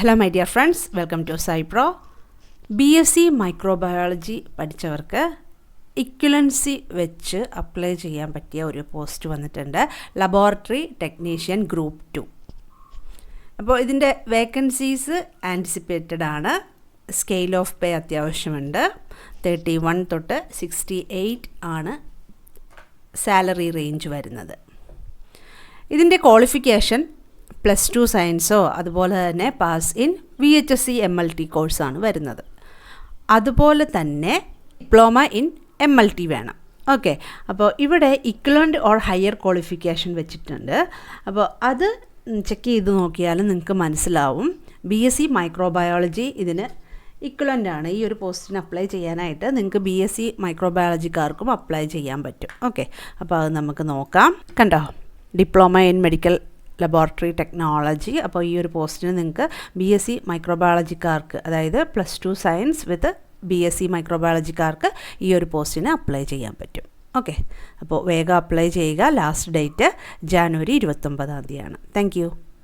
Hello my dear friends, welcome to SciPro. BSc microbiology പഠിച്ചവർക്ക് equivalency വെച്ച് apply ചെയ്യാൻ പറ്റിയ ഒരു പോസ്റ്റ് വന്നിട്ടുണ്ട്. Laboratory technician group 2. അപ്പോൾ ഇതിൻ്റെ വേക്കൻസീസ് ആൻറ്റിസിപ്പേറ്റഡ് ആണ്. സ്കെയിൽ ഓഫ് പേ അത്യാവശ്യമുണ്ട്. 31 തൊട്ട് 68 ആണ് സാലറി റേഞ്ച് വരുന്നത്. ഇതിൻ്റെ ക്വാളിഫിക്കേഷൻ +2 സയൻസോ അതുപോലെ തന്നെ പാസ് ഇൻ VHSC MLT കോഴ്സാണ് വരുന്നത്. അതുപോലെ തന്നെ ഡിപ്ലോമ ഇൻ MLT വേണം. ഓക്കെ, അപ്പോൾ ഇവിടെ ഇക്വലൻ്റ് ഓർ ഹയർ ക്വാളിഫിക്കേഷൻ വെച്ചിട്ടുണ്ട്. അപ്പോൾ അത് ചെക്ക് ചെയ്ത് നോക്കിയാൽ നിങ്ങൾക്ക് മനസ്സിലാവും. BSc മൈക്രോബയോളജി ഇതിന് ഇക്വലൻ്റ് ആണ്. ഈ ഒരു പോസ്റ്റിന് അപ്ലൈ ചെയ്യാനായിട്ട് നിങ്ങൾക്ക് BSc മൈക്രോബയോളജിക്കാർക്കും അപ്ലൈ ചെയ്യാൻ പറ്റും. ഓക്കെ, അപ്പോൾ അത് നമുക്ക് നോക്കാം. കണ്ടോ, diploma in medical laboratory technology. അപ്പോൾ ഈ ഒരു പോസ്റ്റിന് നിങ്ങൾക്ക് BSc മൈക്രോബയോളജിക്കാർക്ക്, അതായത് +2 സയൻസ് വിത്ത് BSc മൈക്രോബയോളജിക്കാർക്ക് ഈ ഒരു പോസ്റ്റിന് അപ്ലൈ ചെയ്യാൻ പറ്റും. ഓക്കെ, അപ്പോൾ വേഗം അപ്ലൈ ചെയ്യുക. ലാസ്റ്റ് ഡേറ്റ് ജാനുവരി 29 തീയതിയാണ്. Thank you.